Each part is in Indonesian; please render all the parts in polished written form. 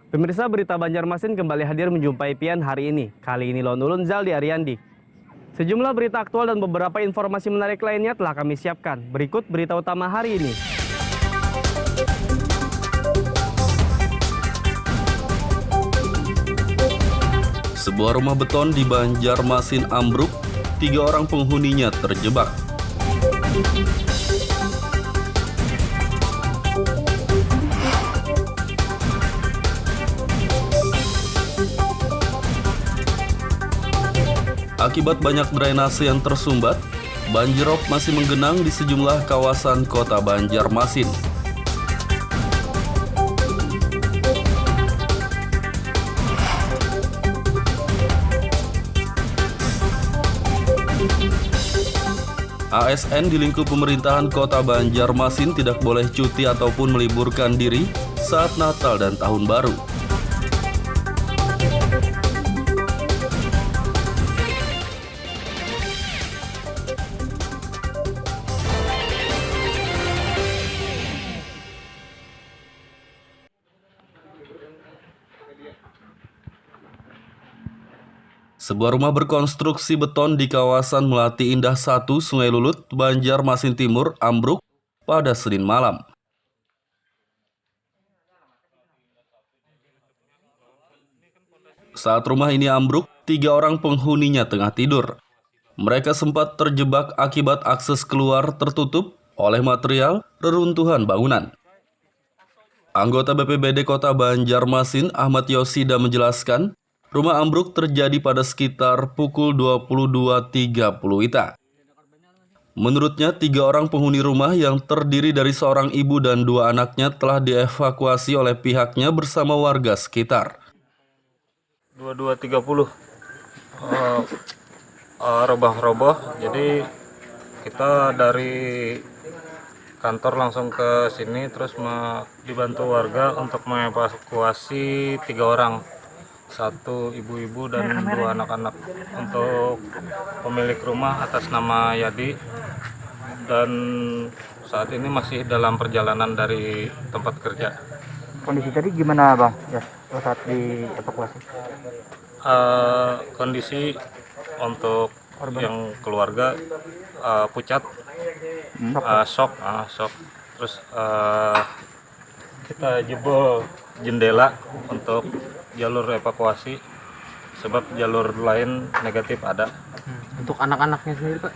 Pemirsa, berita Banjarmasin kembali hadir menjumpai Pian hari ini. Kali ini Lon Ulun Zaldi Ariandi. Sejumlah berita aktual dan beberapa informasi menarik lainnya telah kami siapkan. Berikut berita utama hari ini. Sebuah rumah beton di Banjarmasin ambruk, 3 orang penghuninya terjebak. Akibat banyak drainase yang tersumbat, banjirop masih menggenang di sejumlah kawasan kota Banjarmasin. ASN di lingkup pemerintahan kota Banjarmasin tidak boleh cuti ataupun meliburkan diri saat Natal dan Tahun Baru. Sebuah rumah berkonstruksi beton di kawasan Melati Indah 1, Sungai Lulut, Banjarmasin Timur, ambruk pada Senin malam. Saat rumah ini ambruk, 3 orang penghuninya tengah tidur. Mereka sempat terjebak akibat akses keluar tertutup oleh material reruntuhan bangunan. Anggota BPBD Kota Banjarmasin, Ahmad Yosida menjelaskan, rumah ambruk terjadi pada sekitar pukul 22.30 WITA. Menurutnya, 3 orang penghuni rumah yang terdiri dari seorang ibu dan 2 anaknya telah dievakuasi oleh pihaknya bersama warga sekitar. 22.30 roboh. Jadi kita dari kantor langsung ke sini terus dibantu warga untuk mengevakuasi 3 orang. 1 ibu-ibu dan 2 anak-anak. Untuk pemilik rumah atas nama Yadi, dan saat ini masih dalam perjalanan dari tempat kerja. Kondisi tadi gimana Bang ya saat dievakuasi? Kondisi untuk yang keluarga pucat, shock. Terus kita jebol jendela untuk jalur evakuasi, sebab jalur lain negatif ada. Untuk anak-anaknya sendiri Pak?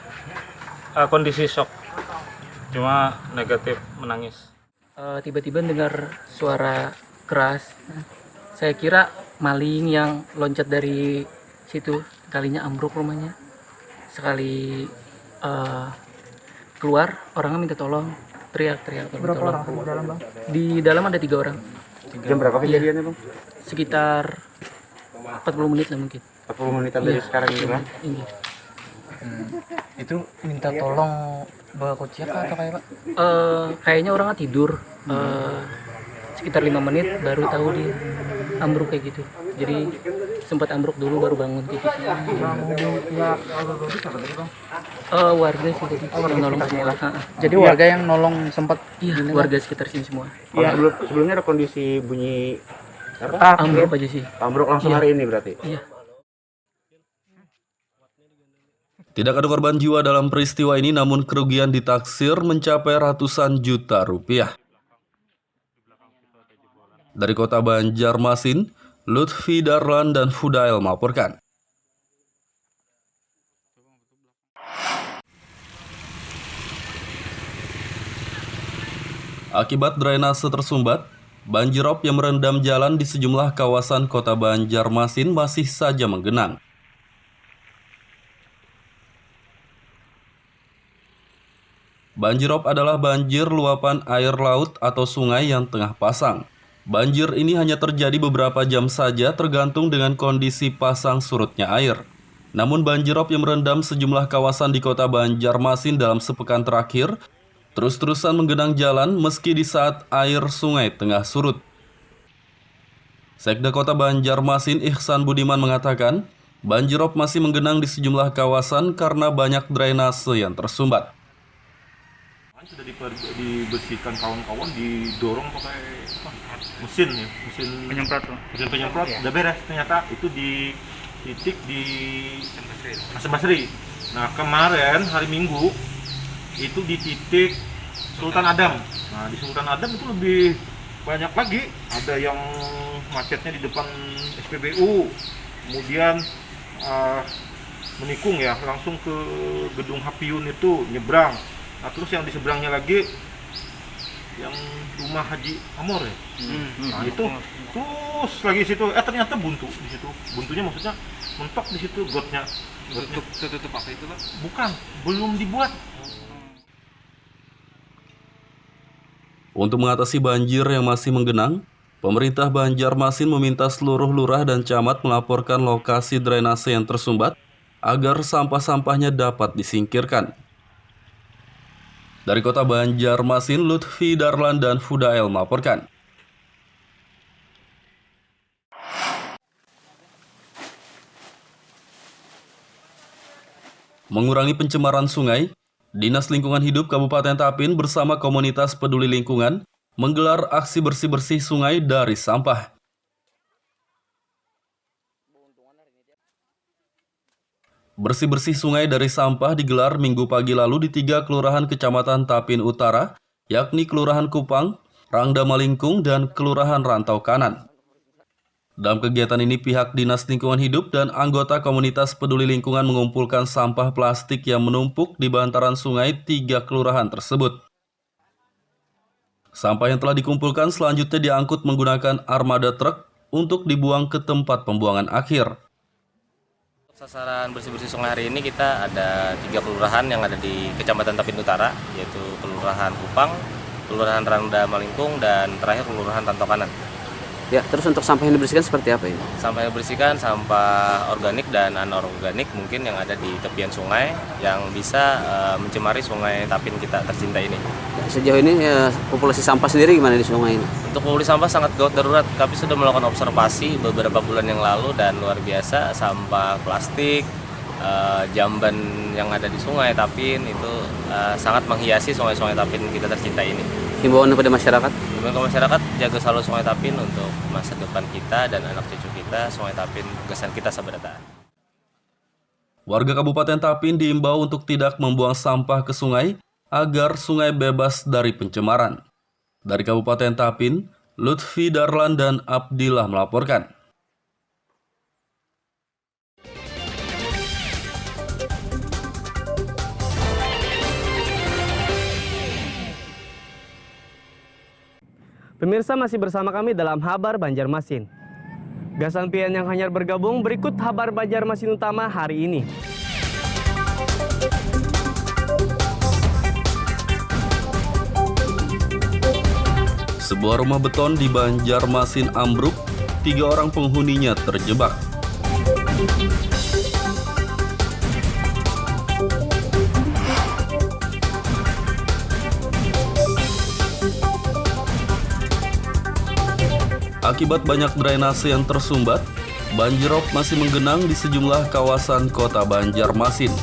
Kondisi shock, cuma negatif menangis. Tiba-tiba dengar suara keras. Saya kira maling yang loncat dari situ, kalinya ambruk rumahnya. Sekali keluar, orangnya minta tolong, teriak-teriak. Berapa orang di dalam Bang? Di dalam ada 3 orang. Jam berapa kejadiannya Bang? Sekitar 40 menit lah mungkin. 40 menitan dari sekarang ini Bang? Ini. Itu minta tolong bawa kuciak atau kayak Pak? Kayaknya orangnya tidur. Sekitar 5 menit baru tahu dia ambruk kayak gitu. Jadi sempat ambruk dulu baru bangun kayak gitu. Warga sih tadi yang nolong semua. Jadi warga yang nolong sempat Warga sekitar sini semua. Iya, sebelumnya ada kondisi bunyi Ambruk aja sih. ambruk langsung hari ini berarti? Iya. Tidak ada korban jiwa dalam peristiwa ini, namun kerugian ditaksir mencapai ratusan juta rupiah. Dari kota Banjarmasin, Lutfi Darlan dan Fudail melaporkan. Akibat drainase tersumbat, banjirop yang merendam jalan di sejumlah kawasan kota Banjarmasin masih saja menggenang. Banjirop adalah banjir luapan air laut atau sungai yang tengah pasang. Banjir ini hanya terjadi beberapa jam saja tergantung dengan kondisi pasang surutnya air. Namun banjirop yang merendam sejumlah kawasan di kota Banjarmasin dalam sepekan terakhir terus-terusan menggenang jalan meski di saat air sungai tengah surut. Sekda Kota Banjarmasin Ihsan Budiman mengatakan, banjirop masih menggenang di sejumlah kawasan karena banyak drainase yang tersumbat. Sudah dibersihkan kawan-kawan, didorong pakai apa? mesin ya, mesin Penyemprot tuh. mesin penyemprot Iya. udah beres ternyata itu di titik di Hasan Basri. Nah kemarin hari Minggu itu di titik Sultan Adam. Nah di Sultan Adam itu lebih banyak lagi, ada yang macetnya di depan SPBU, kemudian menikung ya langsung ke gedung Hapiun itu nyebrang. Nah terus yang di seberangnya lagi yang rumah Haji Amor ya. Nah itu terus lagi situ ternyata buntu di situ. Buntunya maksudnya mentok di situ gotnya. Tutup apa itu, Pak? Bukan, belum dibuat. Untuk mengatasi banjir yang masih menggenang, pemerintah Banjarmasin meminta seluruh lurah dan camat melaporkan lokasi drainase yang tersumbat agar sampah-sampahnya dapat disingkirkan. Dari kota Banjarmasin, Lutfi Darlan dan Fudael melaporkan. Mengurangi pencemaran sungai, Dinas Lingkungan Hidup Kabupaten Tapin bersama komunitas peduli lingkungan menggelar aksi bersih-bersih sungai dari sampah. Bersih-bersih sungai dari sampah digelar Minggu pagi lalu di 3 kelurahan Kecamatan Tapin Utara, yakni Kelurahan Kupang, Rangda Malingkung, dan Kelurahan Rantau Kanan. Dalam kegiatan ini, pihak Dinas Lingkungan Hidup dan anggota komunitas peduli lingkungan mengumpulkan sampah plastik yang menumpuk di bantaran sungai 3 kelurahan tersebut. Sampah yang telah dikumpulkan selanjutnya diangkut menggunakan armada truk untuk dibuang ke tempat pembuangan akhir. Sasaran bersih-bersih sungai hari ini kita ada 3 kelurahan yang ada di Kecamatan Tapin Utara, yaitu Kelurahan Kupang, Kelurahan Rangda Malingkung, dan terakhir Kelurahan Rantau Kanan. Ya, terus untuk sampah yang dibersihkan seperti apa ini? Sampah yang dibersihkan sampah organik dan anorganik mungkin yang ada di tepian sungai yang bisa mencemari sungai Tapin kita tercinta ini. Ya, sejauh ini populasi sampah sendiri gimana di sungai ini? Untuk populasi sampah sangat gawat darurat. Kami sudah melakukan observasi beberapa bulan yang lalu dan luar biasa sampah plastik, jamban yang ada di sungai Tapin itu sangat menghiasi sungai-sungai Tapin kita tercinta ini. Himbauan kepada masyarakat? Himbauan ke masyarakat, jaga selalu sungai Tapin untuk masa depan kita dan anak cucu kita. Sungai Tapin kesan kita sabadata. Warga Kabupaten Tapin diimbau untuk tidak membuang sampah ke sungai agar sungai bebas dari pencemaran. Dari Kabupaten Tapin, Lutfi Darlan dan Abdillah melaporkan. Pemirsa masih bersama kami dalam Habar Banjarmasin. Gasan pian yang hanyar bergabung, berikut Habar Banjarmasin utama hari ini. Sebuah rumah beton di Banjarmasin ambruk, 3 orang penghuninya terjebak. Akibat banyak drainase yang tersumbat, banjirop masih menggenang di sejumlah kawasan kota Banjarmasin.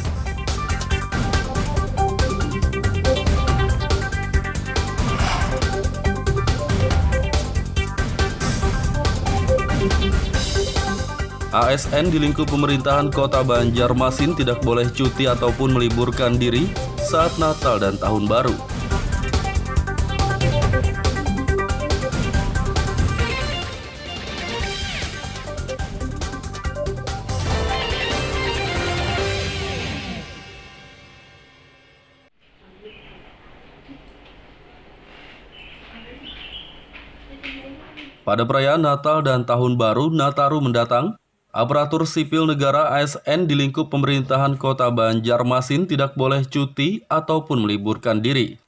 ASN di lingkup pemerintahan kota Banjarmasin tidak boleh cuti ataupun meliburkan diri saat Natal dan Tahun Baru. Pada perayaan Natal dan Tahun Baru Nataru mendatang, aparatur sipil negara ASN di lingkup pemerintahan kota Banjarmasin tidak boleh cuti ataupun meliburkan diri.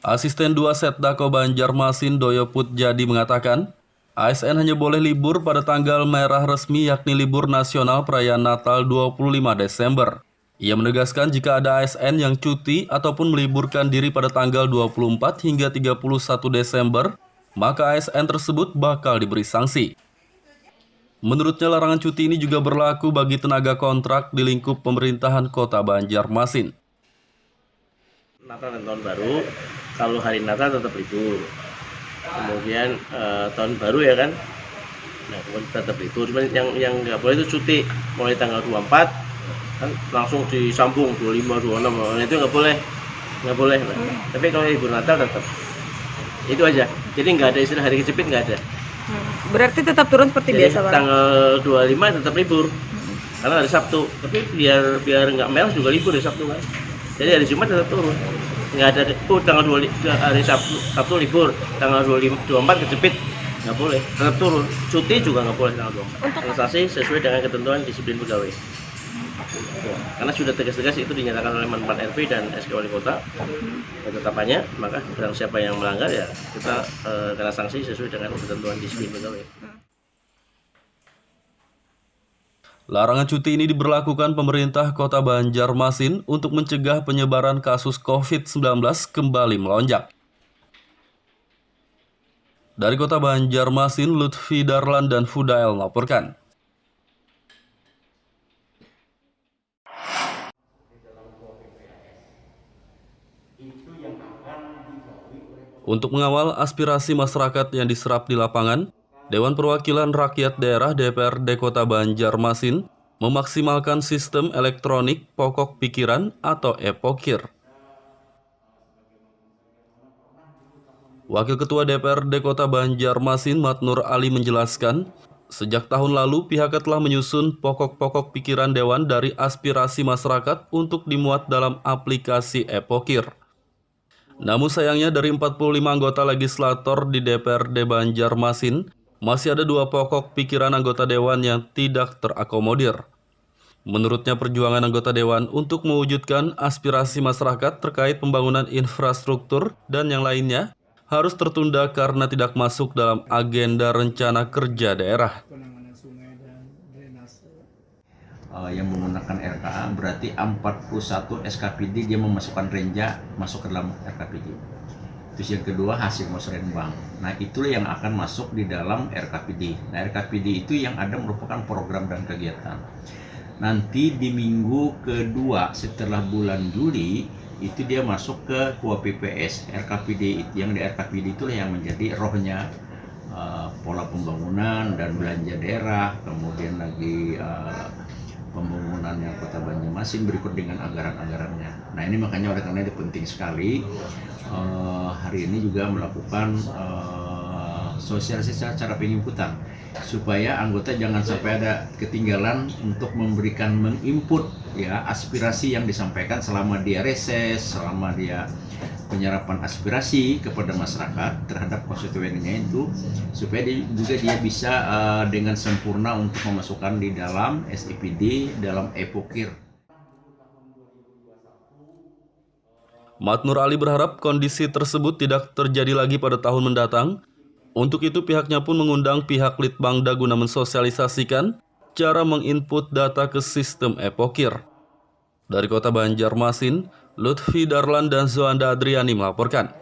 Asisten 2 Setdako Banjarmasin Doyoput Jadi mengatakan, ASN hanya boleh libur pada tanggal merah resmi yakni libur nasional perayaan Natal 25 Desember. Ia menegaskan jika ada ASN yang cuti ataupun meliburkan diri pada tanggal 24 hingga 31 Desember, maka ASN tersebut bakal diberi sanksi. Menurutnya larangan cuti ini juga berlaku bagi tenaga kontrak di lingkup pemerintahan kota Banjarmasin. Natal dan Tahun Baru, kalau hari Natal tetap libur. Kemudian Tahun Baru ya kan, nah kemudian tetap libur. Cuman yang nggak boleh itu cuti mulai tanggal 24 kan langsung disambung 25, 26, nah, itu nggak boleh. Nah. Tapi kalau libur Natal tetap. Itu aja. Jadi nggak ada istilah hari kejepit, nggak ada. Berarti tetap turun seperti Jadi biasa, Bang? Tanggal 25 tetap libur. Karena hari Sabtu. Tapi biar nggak merah juga libur hari Sabtu kan. Jadi hari Jumat tetap turun. Nggak ada tanggal 25 hari Sabtu libur, tanggal 24 kejepit. Nggak boleh. Tetap turun. Cuti juga nggak boleh tanggal 24. Transaksi sesuai dengan ketentuan disiplin pegawai. Karena sudah tegas-tegas itu dinyatakan oleh Manpan RP dan SK Wali Kota ketetapannya, maka barang siapa yang melanggar ya kita kena sanksi sesuai dengan ketentuan disiplin pegawai. Larangan cuti ini diberlakukan pemerintah Kota Banjarmasin untuk mencegah penyebaran kasus COVID-19 kembali melonjak. Dari Kota Banjarmasin, Lutfi Darlan dan Fudael melaporkan. Untuk mengawal aspirasi masyarakat yang diserap di lapangan, Dewan Perwakilan Rakyat Daerah DPRD Kota Banjarmasin memaksimalkan sistem elektronik pokok pikiran atau EPOKIR. Wakil Ketua DPRD Kota Banjarmasin Matnur Ali menjelaskan, sejak tahun lalu pihaknya telah menyusun pokok-pokok pikiran Dewan dari aspirasi masyarakat untuk dimuat dalam aplikasi EPOKIR. Namun sayangnya dari 45 anggota legislator di DPRD Banjarmasin, masih ada 2 pokok pikiran anggota Dewan yang tidak terakomodir. Menurutnya perjuangan anggota Dewan untuk mewujudkan aspirasi masyarakat terkait pembangunan infrastruktur dan yang lainnya harus tertunda karena tidak masuk dalam agenda rencana kerja daerah. Yang menggunakan RKA berarti 41 SKPD dia memasukkan renja masuk ke dalam RKPD. Terus yang kedua hasil musrenbang. Nah itulah yang akan masuk di dalam RKPD. Nah RKPD itu yang ada merupakan program dan kegiatan. Nanti di minggu kedua setelah bulan Juli itu dia masuk ke KUAPPS. RKPD yang di RKPD itulah yang menjadi rohnya pola pembangunan dan belanja daerah, kemudian lagi pembangunannya Kota Banjarmasin berikut dengan anggaran-anggarannya. Nah ini makanya oleh karena itu penting sekali hari ini juga melakukan sosialisasi secara penginputan supaya anggota jangan sampai ada ketinggalan untuk memberikan menginput ya aspirasi yang disampaikan selama dia reses, selama dia penyerapan aspirasi kepada masyarakat terhadap konstituennya itu supaya dia bisa dengan sempurna untuk memasukkan di dalam SIPD dalam EPOKIR. Matnur Ali berharap kondisi tersebut tidak terjadi lagi pada tahun mendatang. Untuk itu pihaknya pun mengundang pihak Litbangda guna mensosialisasikan cara menginput data ke sistem EPOKIR. Dari Kota Banjarmasin, Lutfi Darlan dan Zoanda Adriani melaporkan.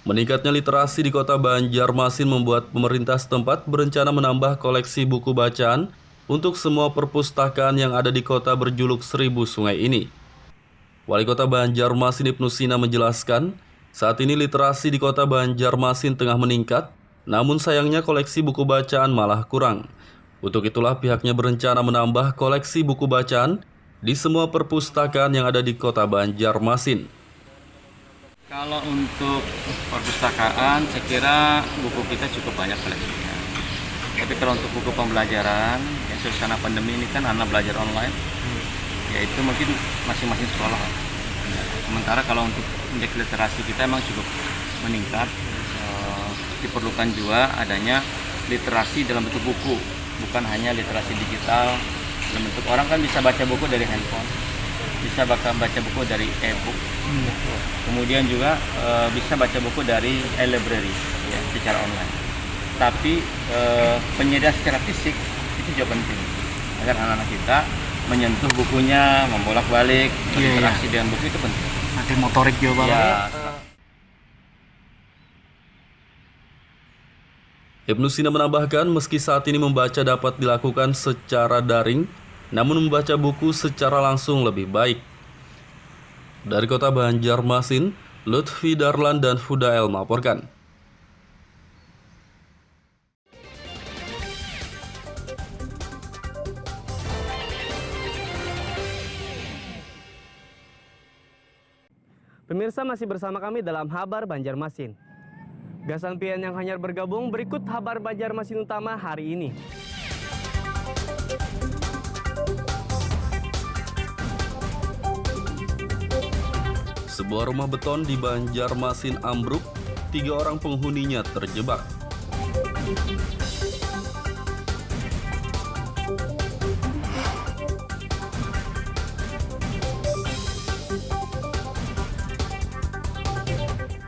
Meningkatnya literasi di Kota Banjarmasin membuat pemerintah setempat berencana menambah koleksi buku bacaan untuk semua perpustakaan yang ada di kota berjuluk 1000 sungai ini. Wali Kota Banjarmasin Ibnu Sina menjelaskan, saat ini literasi di Kota Banjarmasin tengah meningkat, namun sayangnya koleksi buku bacaan malah kurang. Untuk itulah pihaknya berencana menambah koleksi buku bacaan di semua perpustakaan yang ada di Kota Banjarmasin. Kalau untuk perpustakaan, saya kira buku kita cukup banyak koleksinya. Tapi kalau untuk buku pembelajaran, ya suasana pandemi ini kan anak belajar online, ya itu mungkin masing-masing sekolah. Sementara kalau untuk indeks literasi kita memang cukup meningkat, diperlukan juga adanya literasi dalam bentuk buku, bukan hanya literasi digital. Dalam bentuk orang kan bisa baca buku dari handphone, bisa baca buku dari e-book, kemudian juga bisa baca buku dari e-library ya, secara online. Tapi penyediaan secara fisik itu juga penting agar anak-anak kita menyentuh bukunya, membolak-balik, berinteraksi dengan buku itu penting. Nanti motorik juga Bang. Ya. Ibnu Sina menambahkan, meski saat ini membaca dapat dilakukan secara daring, namun membaca buku secara langsung lebih baik. Dari kota Banjarmasin, Lutfi Darlan dan Fudael melaporkan. Pemirsa masih bersama kami dalam Habar Banjarmasin. Gasan pian yang hanyar bergabung, berikut Habar Banjarmasin utama hari ini. Sebuah rumah beton di Banjarmasin ambruk, 3 orang penghuninya terjebak.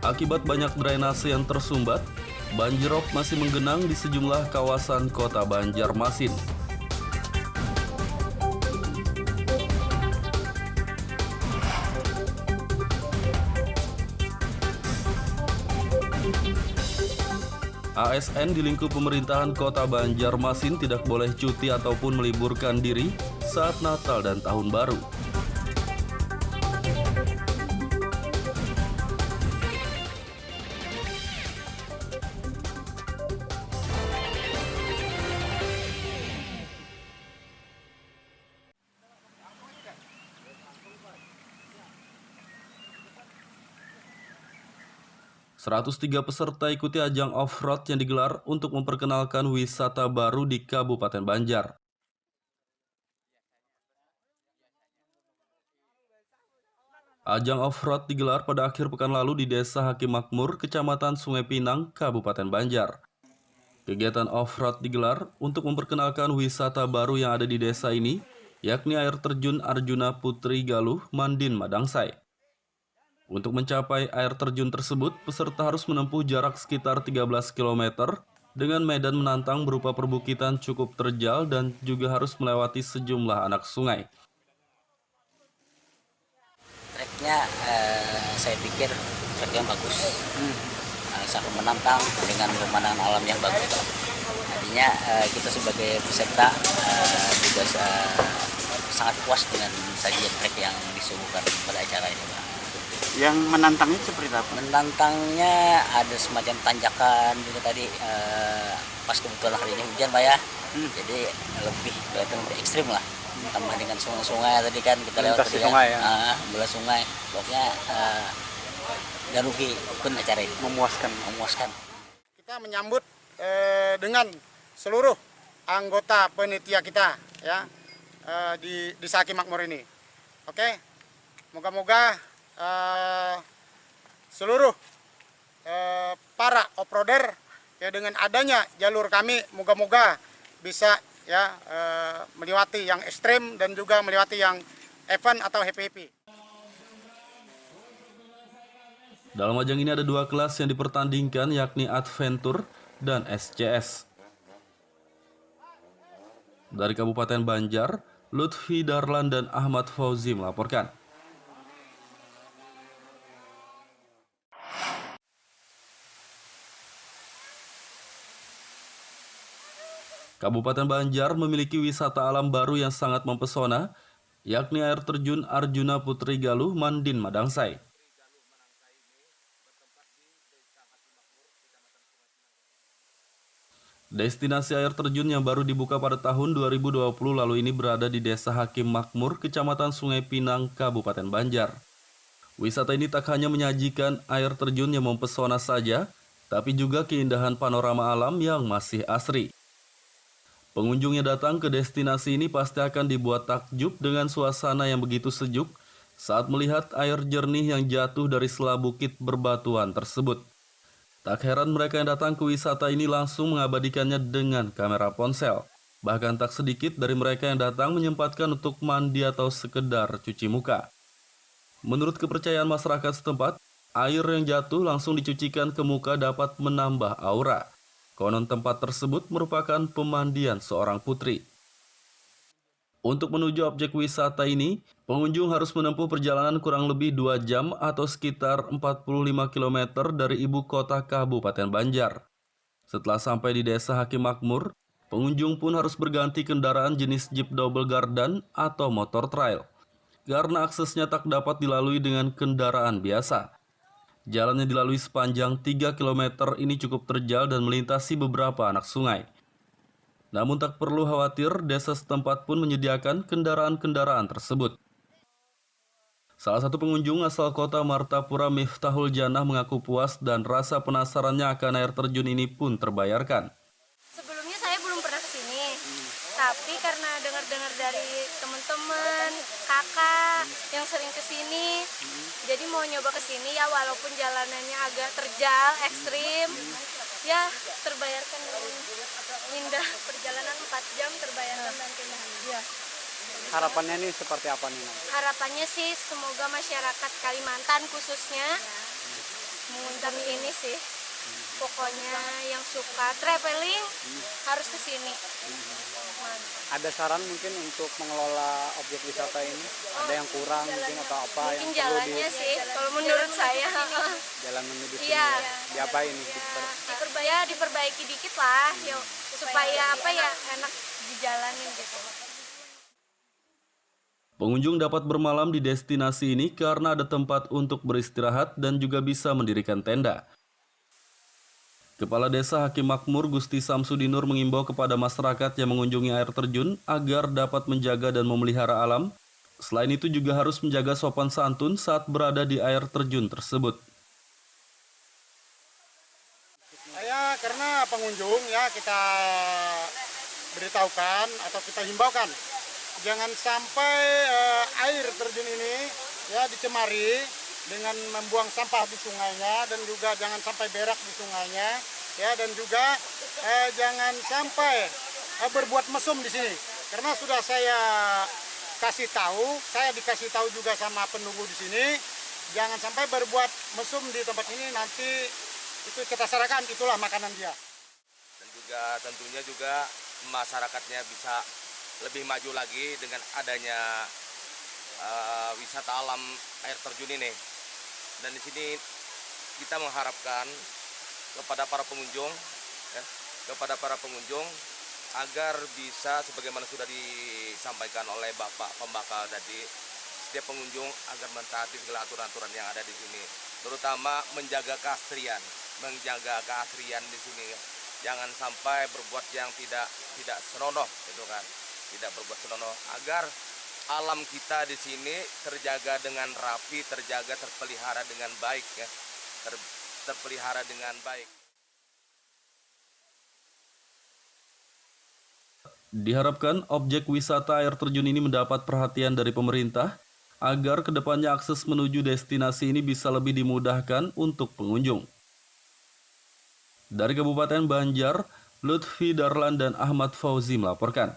Akibat banyak drainase yang tersumbat, banjirop masih menggenang di sejumlah kawasan kota Banjarmasin. ASN di lingkup pemerintahan kota Banjarmasin tidak boleh cuti ataupun meliburkan diri saat Natal dan Tahun Baru. ...103 peserta ikuti ajang off-road yang digelar untuk memperkenalkan wisata baru di Kabupaten Banjar. Ajang off-road digelar pada akhir pekan lalu di Desa Hakim Makmur, Kecamatan Sungai Pinang, Kabupaten Banjar. Kegiatan off-road digelar untuk memperkenalkan wisata baru yang ada di desa ini, yakni air terjun Arjuna Putri Galuh, Mandin, Madangsai. Untuk mencapai air terjun tersebut, peserta harus menempuh jarak sekitar 13 km dengan medan menantang berupa perbukitan cukup terjal dan juga harus melewati sejumlah anak sungai. Treknya saya pikir trek yang bagus, sangat menantang dengan pemandangan alam yang bagus. Artinya kita sebagai peserta juga sangat puas dengan sajian trek yang disuguhkan pada acara ini, Pak. Yang menantangnya seperti apa? Menantangnya ada semacam tanjakan juga tadi, pas kebetulan hari ini hujan, Pak ya. Jadi lebih kelihatan lebih ekstrim lah. Tambah dengan sungai-sungai tadi kan kita lewat tadi sungai, ya? Belah sungai. Pokoknya gak rugi pun acara ini. Memuaskan. Kita menyambut dengan seluruh anggota panitia kita ya di Hakim Makmur ini. Oke. Moga-moga seluruh para off-roader ya, dengan adanya jalur kami moga-moga bisa ya melewati yang ekstrim dan juga melewati yang event atau happy-happy. Dalam ajang ini ada 2 kelas yang dipertandingkan, yakni Adventure dan SCS. Dari Kabupaten Banjar, Lutfi Darlan dan Ahmad Fauzi melaporkan. Kabupaten Banjar memiliki wisata alam baru yang sangat mempesona, yakni air terjun Arjuna Putri Galuh, Mandin, Madangsai. Destinasi air terjun yang baru dibuka pada tahun 2020 lalu ini berada di Desa Hakim Makmur, Kecamatan Sungai Pinang, Kabupaten Banjar. Wisata ini tak hanya menyajikan air terjun yang mempesona saja, tapi juga keindahan panorama alam yang masih asri. Pengunjung yang datang ke destinasi ini pasti akan dibuat takjub dengan suasana yang begitu sejuk saat melihat air jernih yang jatuh dari sela bukit berbatuan tersebut. Tak heran mereka yang datang ke wisata ini langsung mengabadikannya dengan kamera ponsel. Bahkan tak sedikit dari mereka yang datang menyempatkan untuk mandi atau sekedar cuci muka. Menurut kepercayaan masyarakat setempat, air yang jatuh langsung dicucikan ke muka dapat menambah aura. Konon tempat tersebut merupakan pemandian seorang putri. Untuk menuju objek wisata ini, pengunjung harus menempuh perjalanan kurang lebih 2 jam atau sekitar 45 km dari ibu kota Kabupaten Banjar. Setelah sampai di desa Hakim Makmur, pengunjung pun harus berganti kendaraan jenis Jeep Double Gardan atau motor trail, karena aksesnya tak dapat dilalui dengan kendaraan biasa. Jalan yang dilalui sepanjang 3 km ini cukup terjal dan melintasi beberapa anak sungai. Namun tak perlu khawatir, desa setempat pun menyediakan kendaraan-kendaraan tersebut. Salah satu pengunjung asal kota Martapura, Miftahul Janah, mengaku puas dan rasa penasarannya akan air terjun ini pun terbayarkan. Sebelumnya saya belum pernah ke sini, tapi karena dengar-dengar dari teman-teman, kakak yang sering ke sini, jadi mau nyoba ke sini ya, walaupun jalanannya agak terjal, ekstrim, ya terbayarkan dan indah. Perjalanan 4 jam terbayarkan dan indah. Ya. Harapannya nih seperti apa nih? Harapannya sih semoga masyarakat Kalimantan khususnya mengunjungi ini sih. Pokoknya yang suka traveling harus ke sini. Ada saran mungkin untuk mengelola objek wisata ini? Ada yang kurang mungkin atau apa? Mungkin yang perlu jalannya sih, kalau menurut saya. Jalan menuju sini Iya. diapain nih? Diperbaiki dikit lah, yuk, supaya apa ya enak dijalanin gitu. Pengunjung dapat bermalam di destinasi ini karena ada tempat untuk beristirahat dan juga bisa mendirikan tenda. Kepala Desa Hakim Makmur Gusti Samsudinur mengimbau kepada masyarakat yang mengunjungi air terjun agar dapat menjaga dan memelihara alam. Selain itu juga harus menjaga sopan santun saat berada di air terjun tersebut. Ya, karena pengunjung ya kita beritahukan atau kita himbaukan jangan sampai air terjun ini ya dicemari dengan membuang sampah di sungainya, dan juga jangan sampai berak di sungainya ya, dan juga jangan sampai berbuat mesum di sini. Karena sudah saya dikasih tahu juga sama penunggu di sini, jangan sampai berbuat mesum di tempat ini, nanti itu kita sarankan itulah makanan dia. Dan juga tentunya juga masyarakatnya bisa lebih maju lagi dengan adanya wisata alam air terjun ini. Dan di sini kita mengharapkan kepada para pengunjung, agar bisa sebagaimana sudah disampaikan oleh Bapak Pembakal tadi, setiap pengunjung agar mentaati segala aturan-aturan yang ada di sini, terutama menjaga keasrian di sini. Jangan sampai berbuat yang tidak senonoh, gitu kan? Tidak berbuat senonoh, agar alam kita di sini terjaga dengan rapi, terpelihara dengan baik ya. Terpelihara dengan baik. Diharapkan objek wisata air terjun ini mendapat perhatian dari pemerintah agar kedepannya akses menuju destinasi ini bisa lebih dimudahkan untuk pengunjung. Dari Kabupaten Banjar, Lutfi Darlan dan Ahmad Fauzi melaporkan.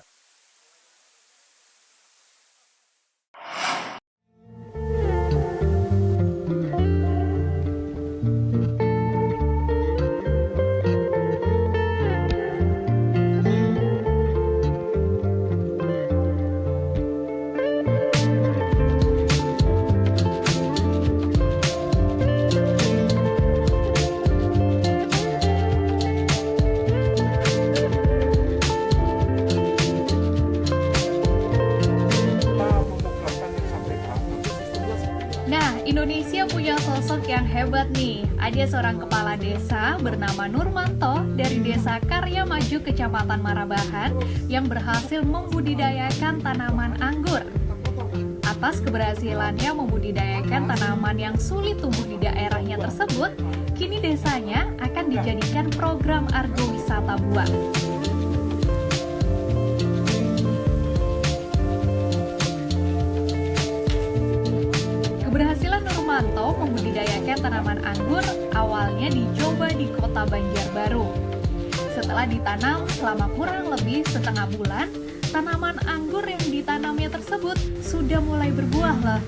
Indonesia punya sosok yang hebat nih. Ada seorang kepala desa bernama Nurmanto dari Desa Karya Maju, Kecamatan Marabahan, yang berhasil membudidayakan tanaman anggur. Atas keberhasilannya membudidayakan tanaman yang sulit tumbuh di daerahnya tersebut, kini desanya akan dijadikan program Argo Wisata Buah. Keberhasilan Nurmanto membudidayakan tanaman anggur awalnya dicoba di kota Banjarbaru. Setelah ditanam selama kurang lebih setengah bulan, tanaman anggur yang ditanamnya tersebut sudah mulai berbuah loh.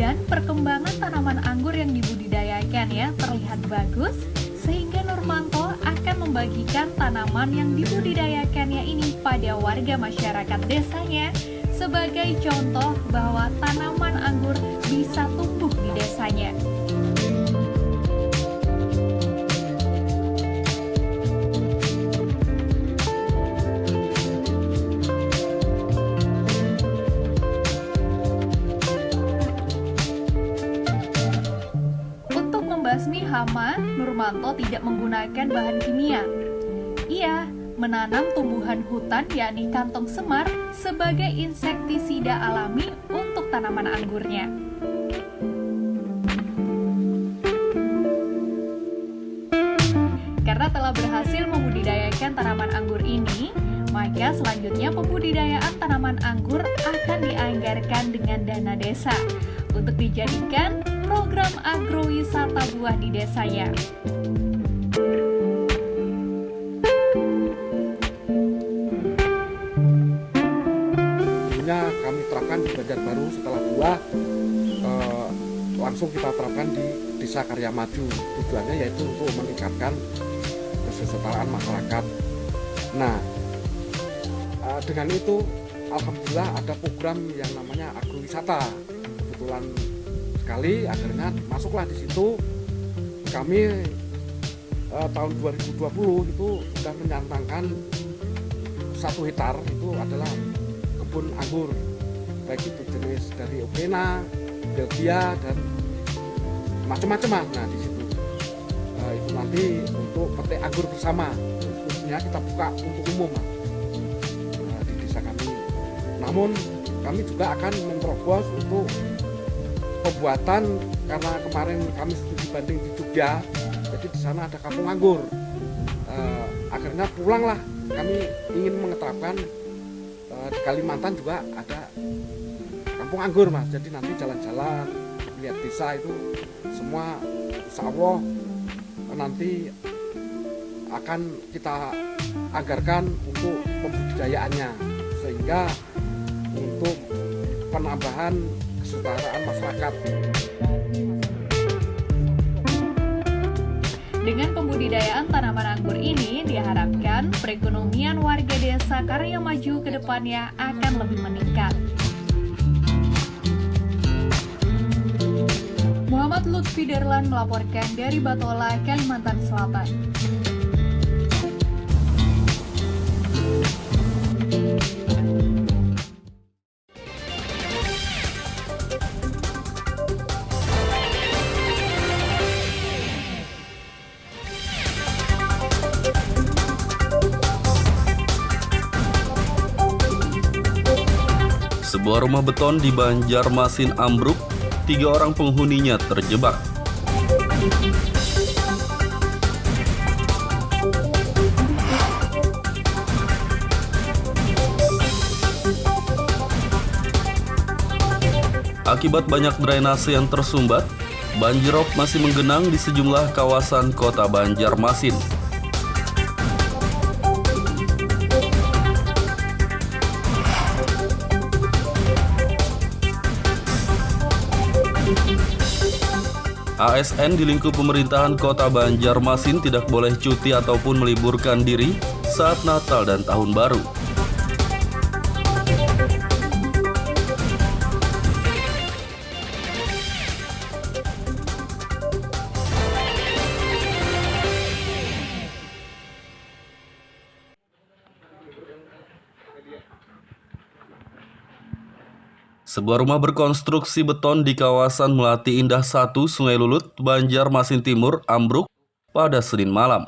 Dan perkembangan tanaman anggur yang dibudidayakan ya terlihat bagus, sehingga Nurmanto akan membagikan tanaman yang dibudidayakannya ini pada warga masyarakat desanya sebagai contoh bahwa tanaman anggur bisa tumbuh di desanya. pertama, Nurmanto tidak menggunakan bahan kimia. Ia menanam tumbuhan hutan yakni kantong semar sebagai insektisida alami untuk tanaman anggurnya. Karena telah berhasil membudidayakan tanaman anggur ini, maka selanjutnya pembudidayaan tanaman anggur akan dianggarkan dengan dana desa untuk dijadikan program agrowisata buah di desanya. Kami terapkan di Banjarbaru setelah buah langsung kita terapkan di Desa Karya Maju. Tujuannya yaitu untuk meningkatkan kesejahteraan masyarakat. Nah, dengan itu alhamdulillah ada program yang namanya agrowisata. Kebetulan sekali akhirnya masuklah di situ. Kami tahun 2020 itu sudah menyantangkan 1 hektar itu adalah kebun anggur, baik itu jenis dari Opena, Belgia dan macam-macam. Nah di situ itu nanti untuk petik anggur bersama, khususnya kita buka untuk umum di desa kami. Namun kami juga akan menerobos untuk pembuatan, karena kemarin kami studi banding di Jogja, jadi di sana ada kampung anggur. Akhirnya pulanglah, kami ingin mengetapkan di Kalimantan juga ada kampung anggur Mas. Jadi nanti jalan-jalan lihat desa itu semua, insya Allah nanti akan kita anggarkan untuk pembudidayaannya, sehingga untuk penambahan kesejahteraan masyarakat. Dengan pembudidayaan tanaman anggur ini diharapkan perekonomian warga desa Karya Maju ke depannya akan lebih meningkat. Muhammad Lutfi Derlan melaporkan dari Batola, Kalimantan Selatan. Sebuah rumah beton di Banjarmasin ambruk, 3 orang penghuninya terjebak. Akibat banyak drainase yang tersumbat, banjirop masih menggenang di sejumlah kawasan kota Banjarmasin. ASN di lingkup pemerintahan kota Banjarmasin tidak boleh cuti ataupun meliburkan diri saat Natal dan Tahun Baru. Sebuah rumah berkonstruksi beton di kawasan Melati Indah 1, Sungai Lulut, Banjarmasin Timur, ambruk pada Senin malam.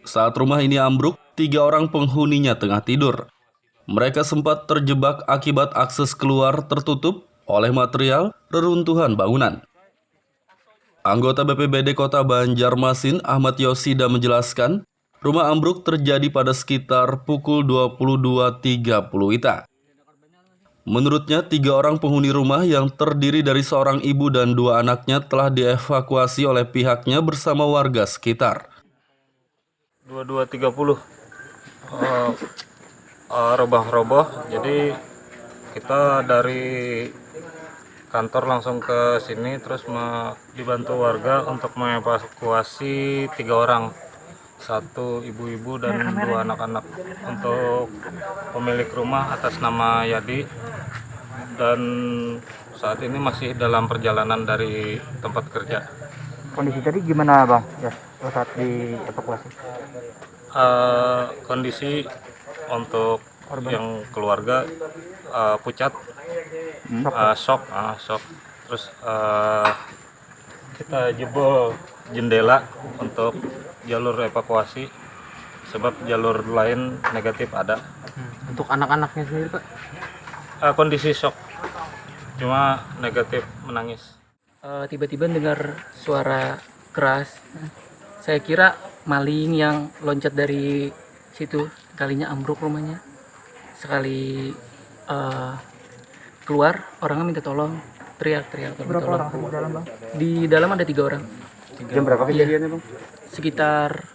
Saat rumah ini ambruk, 3 orang penghuninya tengah tidur. Mereka sempat terjebak akibat akses keluar tertutup oleh material reruntuhan bangunan. Anggota BPBD Kota Banjarmasin, Ahmad Yosida menjelaskan, rumah ambruk terjadi pada sekitar pukul 22.30 WITA. Menurutnya, 3 orang penghuni rumah yang terdiri dari seorang ibu dan 2 anaknya telah dievakuasi oleh pihaknya bersama warga sekitar. 22.30 roboh-roboh, jadi kita dari kantor langsung ke sini terus dibantu warga untuk mengevakuasi 3 orang. 1 ibu-ibu dan 2 anak-anak. Untuk pemilik rumah atas nama Yadi, dan saat ini masih dalam perjalanan dari tempat kerja. Kondisi tadi gimana Bang ya saat dievakuasi? Kondisi untuk yang keluarga pucat, Shock. Terus kita jebol jendela untuk jalur evakuasi sebab jalur lain negatif ada. Untuk anak-anaknya sendiri Pak? Kondisi shock, cuma negatif menangis. Tiba-tiba dengar suara keras. Saya kira maling yang loncat dari situ, kalinya ambruk rumahnya. Sekali keluar, orangnya minta tolong, teriak-teriak. Berapa orang di dalam Bang? Di dalam ada 3 orang. Jam berapa kejadiannya Bang? Sekitar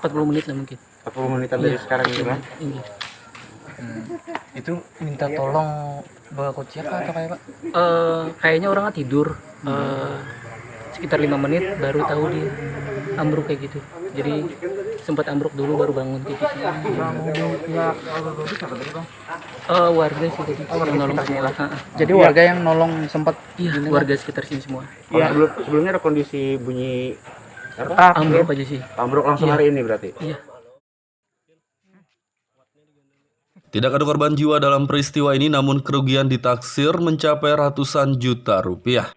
40 menit lah mungkin. 40 menitan dari sekarang ini Bang? Iya. Itu minta tolong bawa coach siapa atau kayak Pak? Kayaknya orangnya tidur. Sekitar 5 menit baru tahu dia ambruk kayak gitu. Jadi sempat ambruk dulu baru bangun kayak gitu. Warga sih tadi yang nolong semua. Jadi warga yang nolong sempat. Iya, warga sekitar sini semua. Iya, sebelumnya ada kondisi bunyi ambruk aja sih. Ambruk langsung hari ini berarti? Iya. Tidak ada korban jiwa dalam peristiwa ini, namun kerugian ditaksir mencapai ratusan juta rupiah.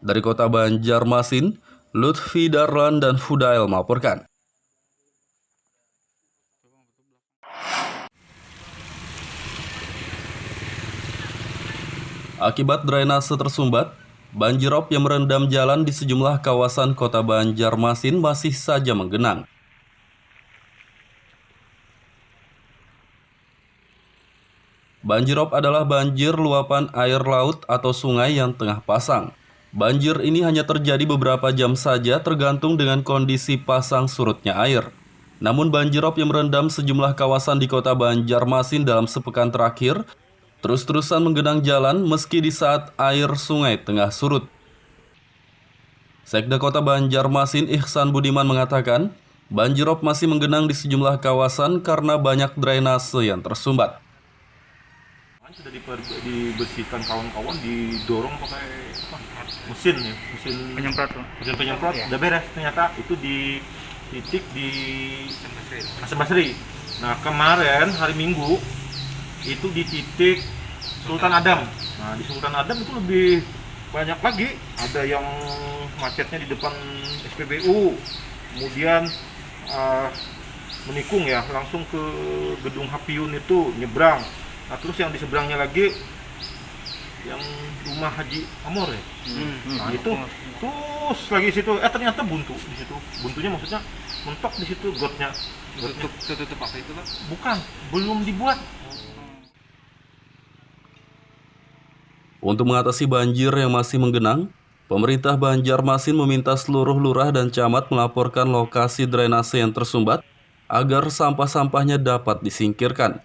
Dari kota Banjarmasin, Lutfi Darlan dan Fudail melaporkan. Akibat drainase tersumbat, banjirop yang merendam jalan di sejumlah kawasan kota Banjarmasin masih saja menggenang. Banjirop adalah banjir luapan air laut atau sungai yang tengah pasang. Banjir ini hanya terjadi beberapa jam saja tergantung dengan kondisi pasang surutnya air. Namun banjirop yang merendam sejumlah kawasan di kota Banjarmasin dalam sepekan terakhir terus-terusan menggenang jalan meski di saat air sungai tengah surut. Sekda Kota Banjarmasin Ihsan Budiman mengatakan, banjirop masih menggenang di sejumlah kawasan karena banyak drainase yang tersumbat. Sudah dibersihkan kawan-kawan, didorong pakai mesin penyemprot. Udah beres, ternyata itu di titik di Basri. Nah kemarin hari Minggu itu di titik Sultan Adam. Nah di Sultan Adam itu lebih banyak lagi, ada yang macetnya di depan SPBU, kemudian menikung ya langsung ke gedung Hapiun itu nyebrang. Nah terus yang di seberangnya lagi yang rumah Haji Amor ya. Nah itu terus lagi situ ternyata buntu di situ. Buntunya maksudnya mentok di situ gotnya. Tutup apa itu Pak? Bukan, belum dibuat. Untuk mengatasi banjir yang masih menggenang, pemerintah Banjarmasin meminta seluruh lurah dan camat melaporkan lokasi drainase yang tersumbat agar sampah-sampahnya dapat disingkirkan.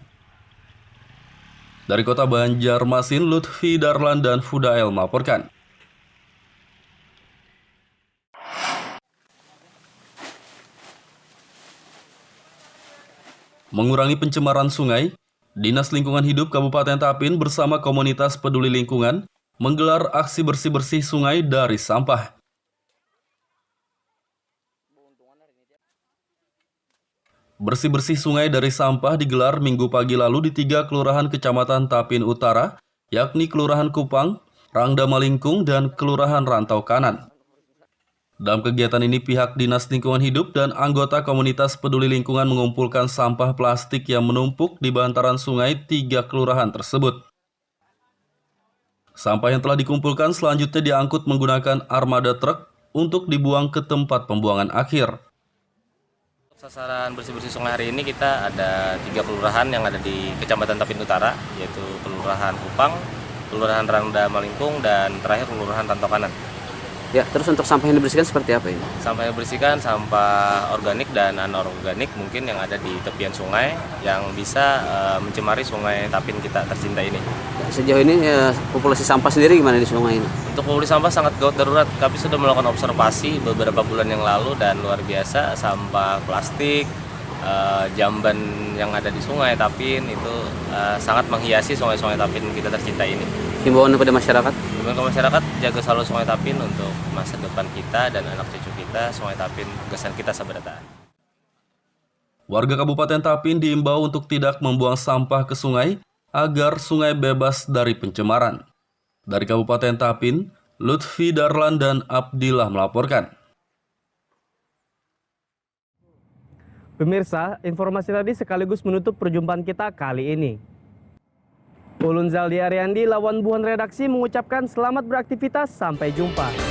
Dari kota Banjarmasin, Lutfi Darlan dan Fudail melaporkan. Mengurangi pencemaran sungai, Dinas Lingkungan Hidup Kabupaten Tapin bersama komunitas peduli lingkungan menggelar aksi bersih-bersih sungai dari sampah. Bersih-bersih sungai dari sampah digelar Minggu pagi lalu di 3 kelurahan Kecamatan Tapin Utara, yakni Kelurahan Kupang, Rangda Malingkung, dan Kelurahan Rantau Kanan. Dalam kegiatan ini, pihak Dinas Lingkungan Hidup dan anggota komunitas peduli lingkungan mengumpulkan sampah plastik yang menumpuk di bantaran sungai 3 kelurahan tersebut. Sampah yang telah dikumpulkan selanjutnya diangkut menggunakan armada truk untuk dibuang ke tempat pembuangan akhir. Sasaran bersih-bersih sungai hari ini kita ada 3 kelurahan yang ada di Kecamatan Tapin Utara, yaitu Kelurahan Kupang, Kelurahan Rangda Malingkung, dan terakhir Kelurahan Rantau Kanan. Ya, terus untuk sampah yang dibersihkan seperti apa ini? Sampah yang dibersihkan sampah organik dan anorganik mungkin yang ada di tepian sungai yang bisa mencemari sungai Tapin kita tercinta ini. Sejauh ini populasi sampah sendiri gimana di sungai ini? Untuk populasi sampah sangat gawat darurat. Kami sudah melakukan observasi beberapa bulan yang lalu dan luar biasa sampah plastik, jamban yang ada di sungai Tapin itu sangat menghiasi sungai-sungai Tapin kita tercinta ini. Himbauan kepada masyarakat? Himbauan ke masyarakat, jaga selalu sungai Tapin untuk masa depan kita dan anak cucu kita. Sungai Tapin, gagasan kita sabarataan. Warga Kabupaten Tapin diimbau untuk tidak membuang sampah ke sungai agar sungai bebas dari pencemaran. Dari Kabupaten Tapin, Lutfi Darlan dan Abdillah melaporkan. Pemirsa, informasi tadi sekaligus menutup perjumpaan kita kali ini. Ulun Zaldi Ariandi, lawan buhan redaksi mengucapkan selamat beraktivitas, sampai jumpa.